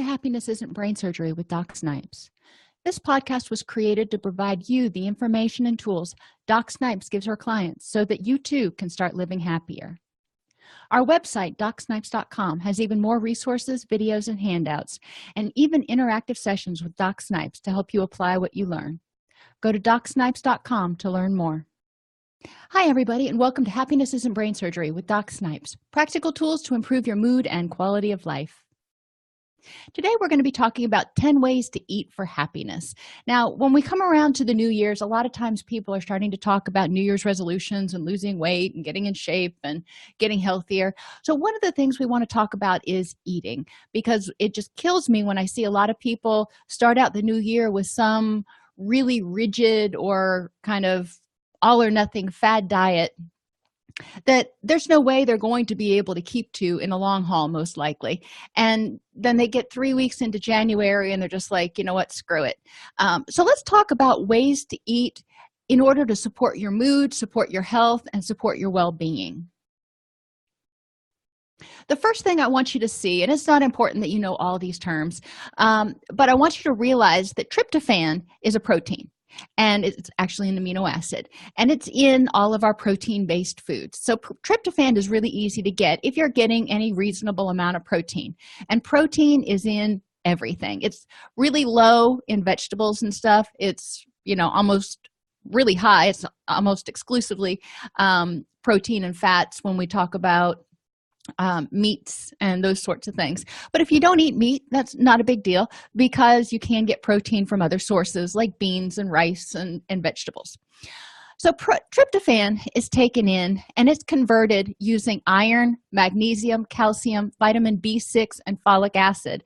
Happiness Isn't Brain Surgery with Doc Snipes. This podcast was created to provide you the information and tools Doc Snipes gives her clients so that you too can start living happier. Our website, DocSnipes.com, has even more resources, videos, and handouts, and even interactive sessions with Doc Snipes to help you apply what you learn. Go to DocSnipes.com to learn more. Hi, everybody, and welcome to Happiness Isn't Brain Surgery with Doc Snipes, practical tools to improve your mood and quality of life. Today, we're going to be talking about 10 ways to eat for happiness. Now, when we come around to the New Year's, a lot of times people are starting to talk about New Year's resolutions and losing weight and getting in shape and getting healthier. So one of the things we want to talk about is eating, because it just kills me when I see a lot of people start out the new year with some really rigid or kind of all or nothing fad diet that there's no way they're going to be able to keep to in the long haul, most likely. And then they get 3 weeks into January and they're just like, you know what, screw it. So let's talk about ways to eat in order to support your mood, support your health, and support your well-being. The first thing I want you to see, and it's not important that you know all these terms, but I want you to realize that tryptophan is a protein. And it's actually an amino acid, and it's in all of our protein-based foods. So tryptophan is really easy to get if you're getting any reasonable amount of protein, and protein is in everything. It's really low in vegetables and stuff. It's almost really high. It's almost exclusively protein and fats when we talk about meats and those sorts of things. But if you don't eat meat, that's not a big deal, because you can get protein from other sources like beans and rice and vegetables. So tryptophan is taken in and it's converted using iron, magnesium, calcium, vitamin B6, and folic acid.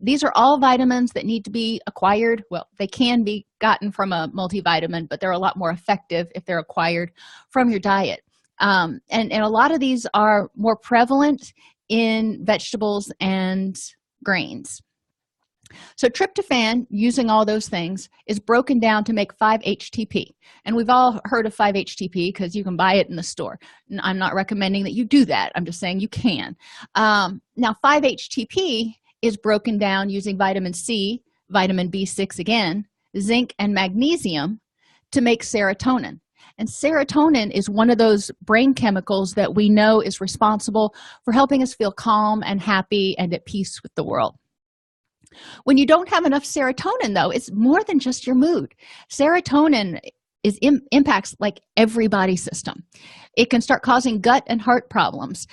These are all vitamins that need to be acquired. Well, they can be gotten from a multivitamin, but they're a lot more effective if they're acquired from your diet. And a lot of these are more prevalent in vegetables and grains. So tryptophan, using all those things, is broken down to make 5-HTP. And we've all heard of 5-HTP because you can buy it in the store. And I'm not recommending that you do that. I'm just saying you can. Now, 5-HTP is broken down using vitamin C, vitamin B6 again, zinc, and magnesium to make serotonin. And serotonin is one of those brain chemicals that we know is responsible for helping us feel calm and happy and at peace with the world. When you don't have enough serotonin, though, it's more than just your mood. Serotonin impacts like every body system. It can start causing gut and heart problems.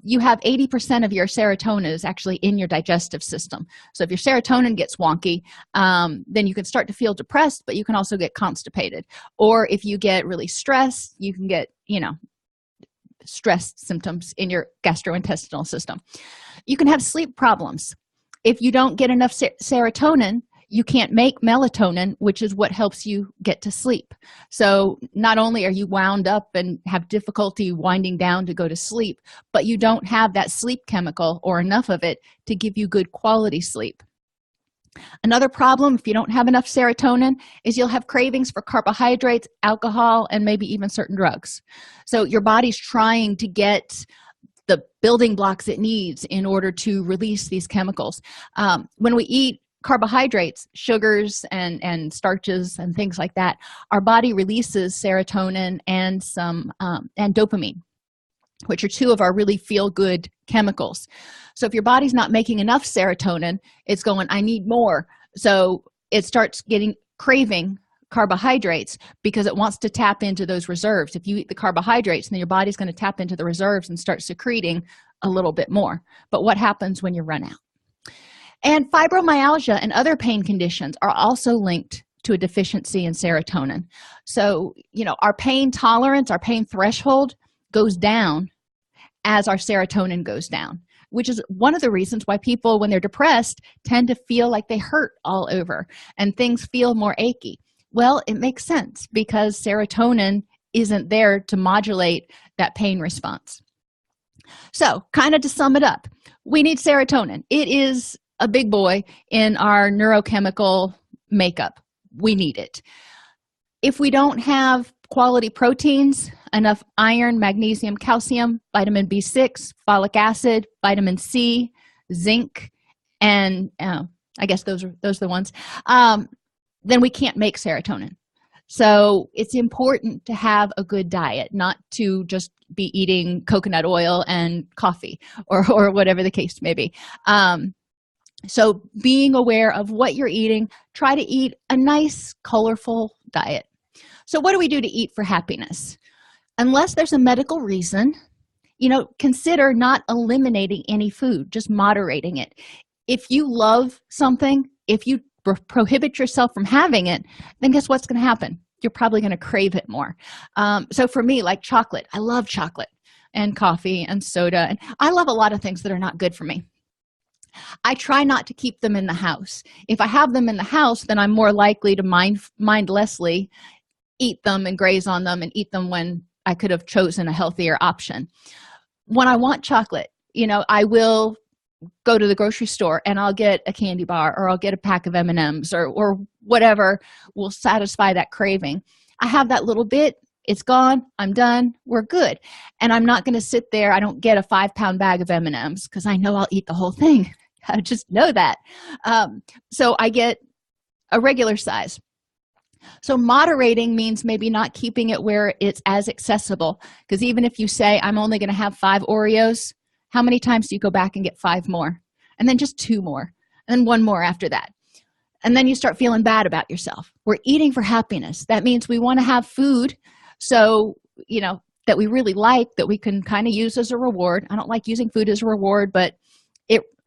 You have 80% of your serotonin is actually in your digestive system. So if your serotonin gets wonky, then you can start to feel depressed, but you can also get constipated. Or if you get really stressed, you can get, stress symptoms in your gastrointestinal system. You can have sleep problems. If you don't get enough serotonin, you can't make melatonin, which is what helps you get to sleep. So not only are you wound up and have difficulty winding down to go to sleep, but you don't have that sleep chemical or enough of it to give you good quality sleep. Another problem, if you don't have enough serotonin, is you'll have cravings for carbohydrates, alcohol, and maybe even certain drugs. So your body's trying to get the building blocks it needs in order to release these chemicals. When we eat carbohydrates, sugars, and starches and things like that, our body releases serotonin and dopamine, which are two of our really feel-good chemicals. So if your body's not making enough serotonin, it's going, I need more. So it starts craving carbohydrates because it wants to tap into those reserves. If you eat the carbohydrates, then your body's going to tap into the reserves and start secreting a little bit more. But what happens when you run out? And fibromyalgia and other pain conditions are also linked to a deficiency in serotonin. So, our pain tolerance, our pain threshold goes down as our serotonin goes down, which is one of the reasons why people, when they're depressed, tend to feel like they hurt all over and things feel more achy. Well, it makes sense because serotonin isn't there to modulate that pain response. So, kind of to sum it up, we need serotonin. It is a big boy in our neurochemical makeup. We need it. If we don't have quality proteins, enough iron, magnesium, calcium, vitamin B6, folic acid, vitamin C, zinc, and I guess those are the ones, then we can't make serotonin. So it's important to have a good diet, not to just be eating coconut oil and coffee or whatever the case may be. So being aware of what you're eating, try to eat a nice, colorful diet. So what do we do to eat for happiness? Unless there's a medical reason, consider not eliminating any food, just moderating it. If you love something, if you prohibit yourself from having it, then guess what's going to happen? You're probably going to crave it more. So for me, like chocolate, I love chocolate and coffee and soda, and I love a lot of things that are not good for me. I try not to keep them in the house. If I have them in the house, then I'm more likely to mindlessly eat them and graze on them and eat them when I could have chosen a healthier option. When I want chocolate, I will go to the grocery store and I'll get a candy bar, or I'll get a pack of M&Ms or whatever will satisfy that craving. I have that little bit, it's gone, I'm done, we're good. And I'm not going to sit there. I don't get a 5-pound bag of M&Ms because I know I'll eat the whole thing. I just know that. So I get a regular size. So moderating means maybe not keeping it where it's as accessible, because even if you say I'm only going to have 5 Oreos, how many times do you go back and get 5 more, and then just 2 more, and then 1 more after that? And then you start feeling bad about yourself. We're eating for happiness. That means we want to have food, so that we really like, that we can kind of use as a reward. I don't like using food as a reward, but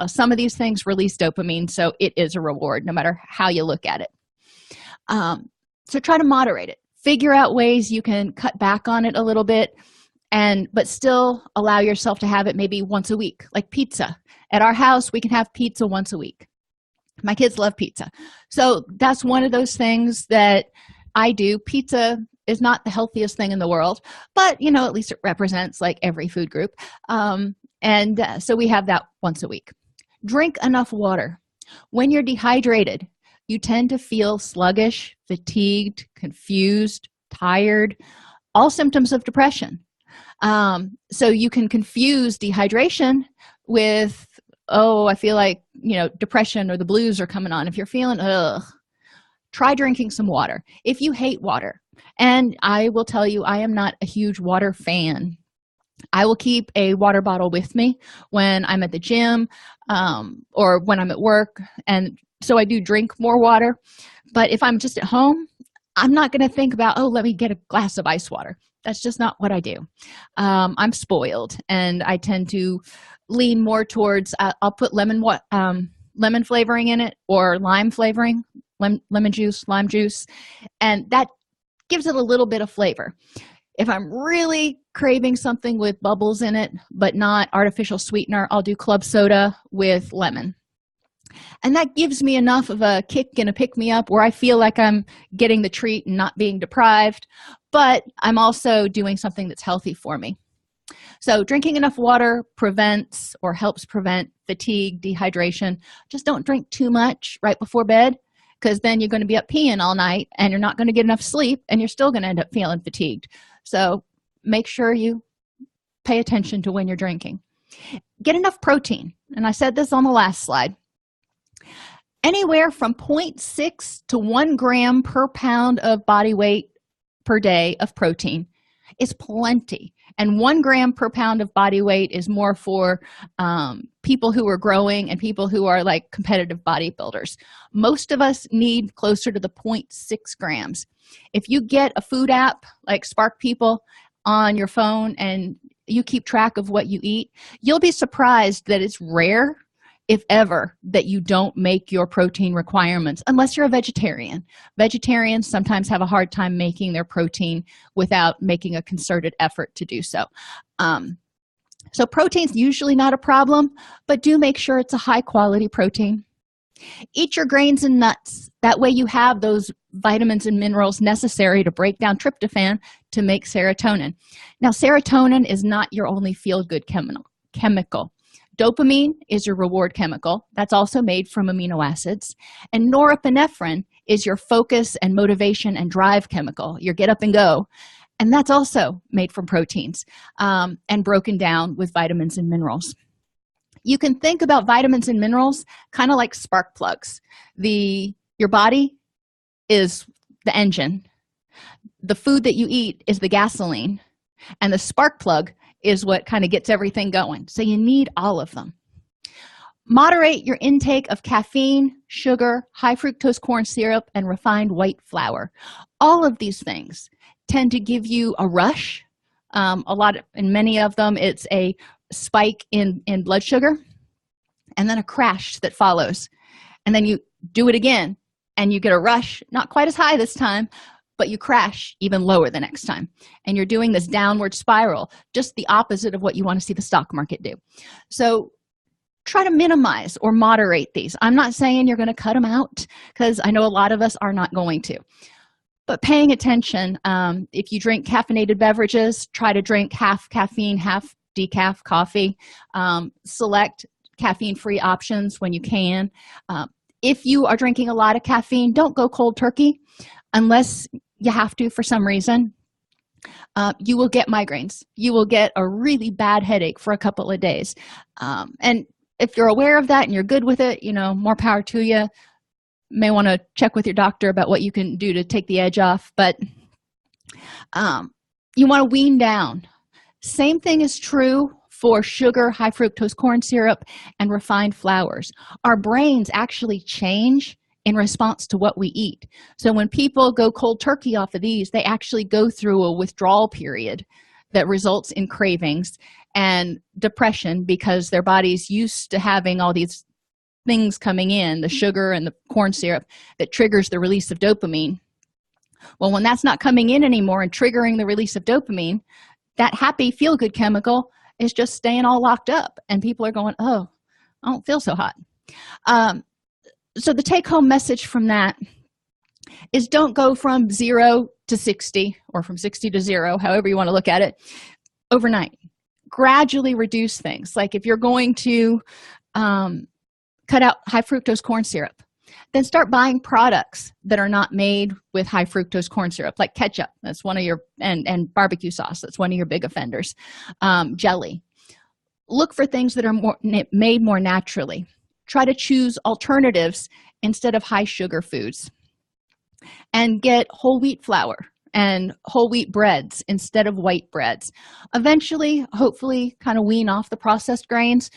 some of these things release dopamine, so it is a reward no matter how you look at it. So try to moderate it. Figure out ways you can cut back on it a little bit, but still allow yourself to have it maybe once a week, like pizza. At our house, we can have pizza once a week. My kids love pizza. So that's one of those things that I do. Pizza is not the healthiest thing in the world, but at least it represents like every food group. So we have that once a week. Drink enough water. When you're dehydrated, you tend to feel sluggish, fatigued, confused, tired, all symptoms of depression. So you can confuse dehydration with, I feel like, depression or the blues are coming on. If you're feeling, try drinking some water. If you hate water, and I will tell you, I am not a huge water fan. I will keep a water bottle with me when I'm at the gym or when I'm at work, and so I do drink more water. But if I'm just at home, I'm not going to think about, let me get a glass of ice water. That's just not what I do. I'm spoiled, and I tend to lean more towards, I'll put lemon flavoring in it, or lime flavoring, lemon juice, lime juice, and that gives it a little bit of flavor. If I'm really craving something with bubbles in it, but not artificial sweetener, I'll do club soda with lemon. And that gives me enough of a kick and a pick-me-up where I feel like I'm getting the treat and not being deprived, but I'm also doing something that's healthy for me. So drinking enough water prevents or helps prevent fatigue, dehydration. Just don't drink too much right before bed, because then you're going to be up peeing all night and you're not going to get enough sleep, and you're still going to end up feeling fatigued. So make sure you pay attention to when you're drinking. Get enough protein. And I said this on the last slide. Anywhere from 0.6 to 1 gram per pound of body weight per day of protein is plenty. And 1 gram per pound of body weight is more for people who are growing and people who are like competitive bodybuilders. Most of us need closer to the 0.6 grams. If you get a food app like Spark People on your phone and you keep track of what you eat, you'll be surprised that it's rare, if ever, that you don't make your protein requirements, unless you're a vegetarian. Vegetarians sometimes have a hard time making their protein without making a concerted effort to do so. So protein's usually not a problem, but do make sure it's a high-quality protein. Eat your grains and nuts. That way you have those vitamins and minerals necessary to break down tryptophan to make serotonin. Now, serotonin is not your only feel-good chemical. Dopamine is your reward chemical. That's also made from amino acids. And norepinephrine is your focus and motivation and drive chemical, your get up and go. And that's also made from proteins and broken down with vitamins and minerals. You can think about vitamins and minerals kind of like spark plugs. Your body is the engine. The food that you eat is the gasoline, and the spark plug is what kind of gets everything going. So you need all of them. Moderate your intake of caffeine, sugar, high fructose corn syrup, and refined white flour. All of these things tend to give you a rush. In many of them, it's a spike in blood sugar and then a crash that follows. And then you do it again and you get a rush, not quite as high this time, but you crash even lower the next time. And you're doing this downward spiral, just the opposite of what you want to see the stock market do. So try to minimize or moderate these. I'm not saying you're going to cut them out, because I know a lot of us are not going to. But paying attention, if you drink caffeinated beverages, try to drink half caffeine, half decaf coffee. Select caffeine-free options when you can. If you are drinking a lot of caffeine, don't go cold turkey unless you have to for some reason. You will get migraines. You will get a really bad headache for a couple of days. And if you're aware of that and you're good with it, more power to you. May want to check with your doctor about what you can do to take the edge off, but you want to wean down. Same thing is true for sugar, high fructose corn syrup, and refined flours. Our brains actually change in response to what we eat. So when people go cold turkey off of these, they actually go through a withdrawal period that results in cravings and depression, because their body's used to having all these things coming in, the sugar and the corn syrup, that triggers the release of dopamine. Well, when that's not coming in anymore and triggering the release of dopamine, that happy feel-good chemical is just staying all locked up, and people are going, oh, I don't feel so hot. So the take-home message from that is, don't go from 0 to 60, or from 60 to 0, however you want to look at it, overnight. Gradually reduce things. Like if you're going to cut out high fructose corn syrup, then start buying products that are not made with high fructose corn syrup, like ketchup. That's one of your, and barbecue sauce. That's one of your big offenders. Jelly. Look for things that are made more naturally. Try to choose alternatives instead of high sugar foods, and get whole wheat flour and whole wheat breads instead of white breads. Eventually, hopefully, kind of wean off the processed grains,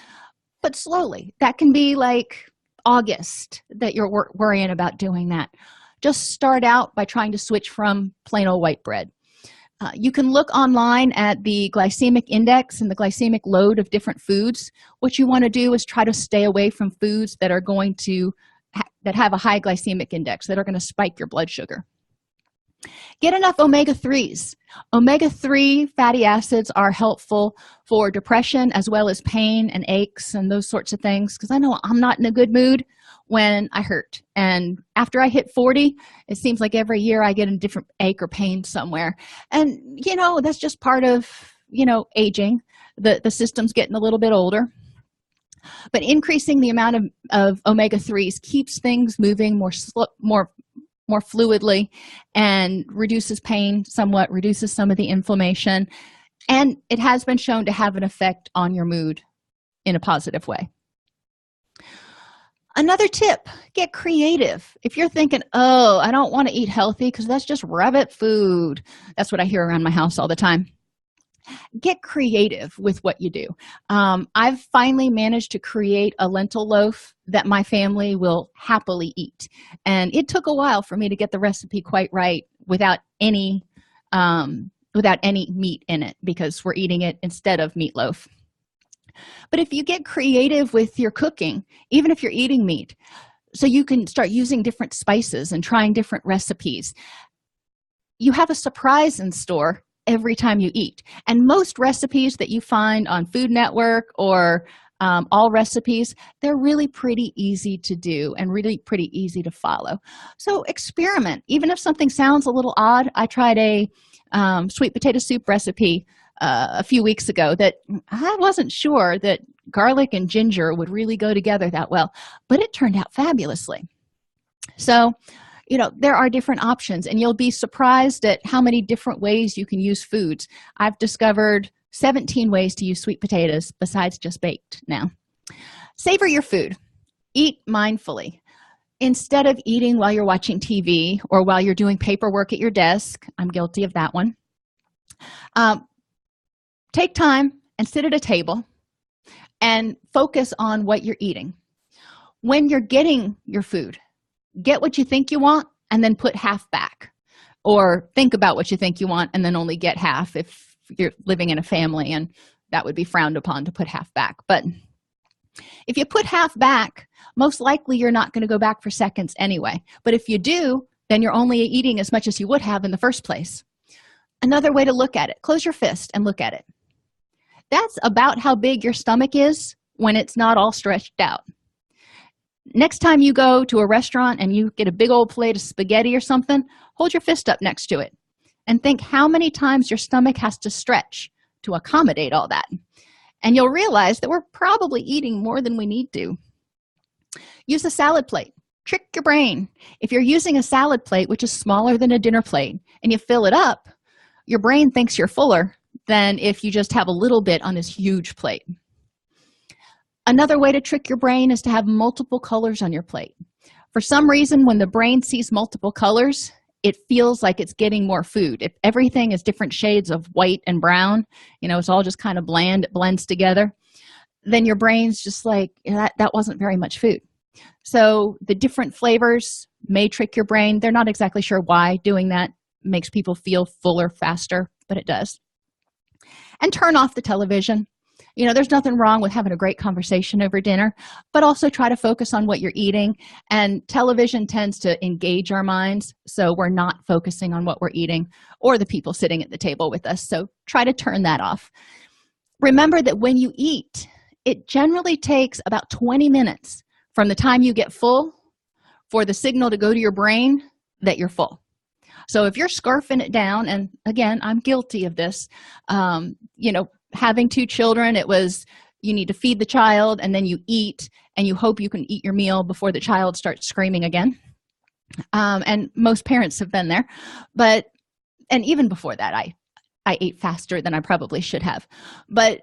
but slowly. That can be like August that you're worrying about doing that. Just start out by trying to switch from plain old white bread. You can look online at the glycemic index and the glycemic load of different foods. What you want to do is try to stay away from foods that are going to that have a high glycemic index, that are going to spike your blood sugar. Get enough omega-3s. Omega-3 fatty acids are helpful for depression as well as pain and aches and those sorts of things, because I know I'm not in a good mood when I hurt. And after I hit 40, it seems like every year I get a different ache or pain somewhere. And, that's just part of, aging. The system's getting a little bit older. But increasing the amount of omega-3s keeps things moving more fluidly, and reduces pain somewhat, reduces some of the inflammation, and it has been shown to have an effect on your mood in a positive way. Another tip, get creative. If you're thinking, oh, I don't want to eat healthy because that's just rabbit food. That's what I hear around my house all the time. Get creative with what you do. I've finally managed to create a lentil loaf that my family will happily eat. And it took a while for me to get the recipe quite right without any meat in it, because we're eating it instead of meatloaf. But if you get creative with your cooking, even if you're eating meat, so you can start using different spices and trying different recipes, you have a surprise in store every time you eat. And most recipes that you find on Food Network or all recipes, they're really pretty easy to do and really pretty easy to follow. So experiment. Even if something sounds a little odd, I tried a sweet potato soup recipe a few weeks ago that I wasn't sure that garlic and ginger would really go together that well, but it turned out fabulously. So there are different options, and you'll be surprised at how many different ways you can use foods. I've discovered 17 ways to use sweet potatoes besides just baked now. Savor your food. Eat mindfully. Instead of eating while you're watching TV or while you're doing paperwork at your desk, I'm guilty of that one. Take time and sit at a table and focus on what you're eating. When you're getting your food, get what you think you want and then put half back. Or think about what you think you want and then only get half if you're living in a family, and that would be frowned upon to put half back. But if you put half back, most likely you're not going to go back for seconds anyway. But if you do, then you're only eating as much as you would have in the first place. Another way to look at it, close your fist and look at it. That's about how big your stomach is when it's not all stretched out. Next time you go to a restaurant and you get a big old plate of spaghetti or something, hold your fist up next to it and think how many times your stomach has to stretch to accommodate all that. And you'll realize that we're probably eating more than we need to. Use a salad plate. Trick your brain. If you're using a salad plate, which is smaller than a dinner plate, and you fill it up, your brain thinks you're fuller than if you just have a little bit on this huge plate. Another way to trick your brain is to have multiple colors on your plate. For some reason, when the brain sees multiple colors, it feels like it's getting more food. If everything is different shades of white and brown, it's all just kind of bland, it blends together, then your brain's just like, that wasn't very much food. So the different flavors may trick your brain. They're not exactly sure why doing that makes people feel fuller faster, but it does. And turn off the television. There's nothing wrong with having a great conversation over dinner, but also try to focus on what you're eating. And television tends to engage our minds, so we're not focusing on what we're eating or the people sitting at the table with us. So try to turn that off. Remember that when you eat, it generally takes about 20 minutes from the time you get full for the signal to go to your brain that you're full. So if you're scarfing it down, and again, I'm guilty of this, having 2 children, it was you need to feed the child and then you eat and you hope you can eat your meal before the child starts screaming again. And most parents have been there. And even before that, I ate faster than I probably should have. But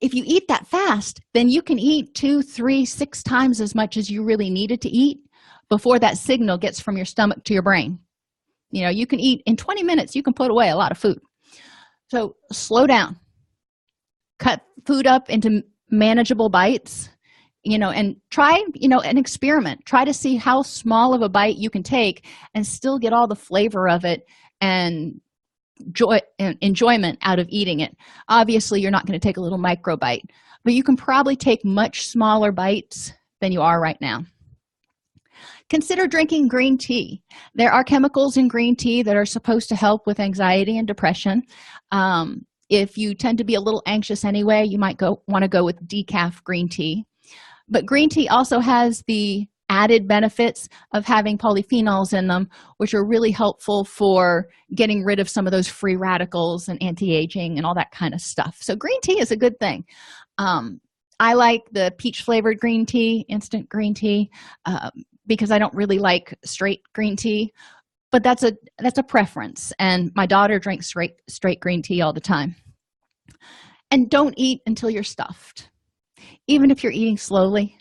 if you eat that fast, then you can eat 2, 3, 6 times as much as you really needed to eat before that signal gets from your stomach to your brain. You can eat in 20 minutes, you can put away a lot of food. So slow down. Cut food up into manageable bites, and try, an experiment. Try to see how small of a bite you can take and still get all the flavor of it and joy and enjoyment out of eating it. Obviously, you're not going to take a little micro bite, but you can probably take much smaller bites than you are right now. Consider drinking green tea. There are chemicals in green tea that are supposed to help with anxiety and depression. If you tend to be a little anxious anyway, you might want to go with decaf green tea. But green tea also has the added benefits of having polyphenols in them, which are really helpful for getting rid of some of those free radicals and anti-aging and all that kind of stuff. So green tea is a good thing. I like the peach-flavored green tea, instant green tea, because I don't really like straight green tea. But that's a preference, and my daughter drinks straight green tea all the time. And don't eat until you're stuffed. Even if you're eating slowly,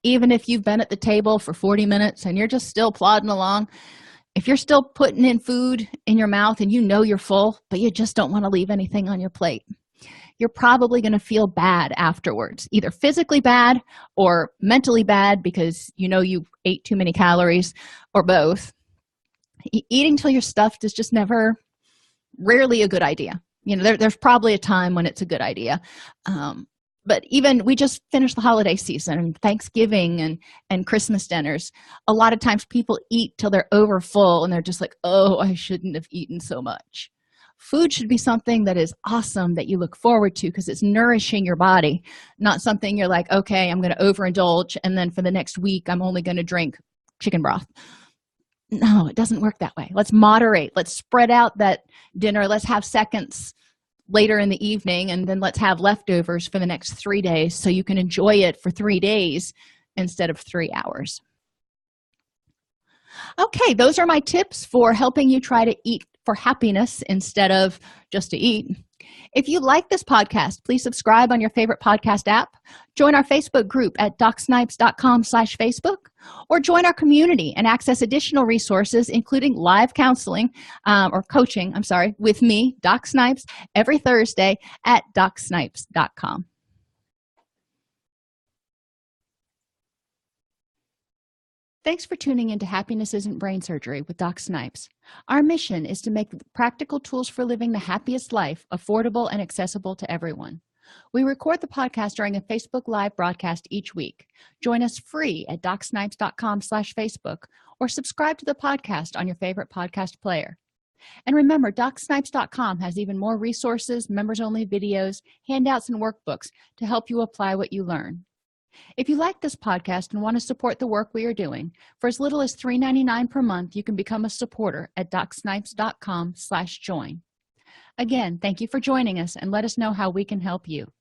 even if you've been at the table for 40 minutes and you're just still plodding along, if you're still putting in food in your mouth and you're full, but you just don't want to leave anything on your plate, you're probably going to feel bad afterwards, either physically bad or mentally bad because you ate too many calories, or both. Eating till you're stuffed is just rarely a good idea. There's probably a time when it's a good idea. But even we just finished the holiday season and Thanksgiving and Christmas dinners. A lot of times people eat till they're over full and they're just like, oh, I shouldn't have eaten so much. Food should be something that is awesome that you look forward to because it's nourishing your body, not something you're like, okay, I'm going to overindulge and then for the next week I'm only going to drink chicken broth. No, it doesn't work that way. Let's moderate. Let's spread out that dinner. Let's have seconds later in the evening, and then let's have leftovers for the next 3 days so you can enjoy it for 3 days instead of 3 hours. Okay, those are my tips for helping you try to eat for happiness instead of just to eat. If you like this podcast, please subscribe on your favorite podcast app, join our Facebook group at docsnipes.com/Facebook, or join our community and access additional resources, including live counseling or coaching, with me, Doc Snipes, every Thursday at docsnipes.com. Thanks for tuning into Happiness Isn't Brain Surgery with Doc Snipes. Our mission is to make practical tools for living the happiest life affordable and accessible to everyone. We record the podcast during a Facebook Live broadcast each week. Join us free at docsnipes.com/Facebook or subscribe to the podcast on your favorite podcast player. And remember, docsnipes.com has even more resources, members-only videos, handouts, and workbooks to help you apply what you learn. If you like this podcast and want to support the work we are doing, for as little as $3.99 per month, you can become a supporter at docsnipes.com/join. Again, thank you for joining us, and let us know how we can help you.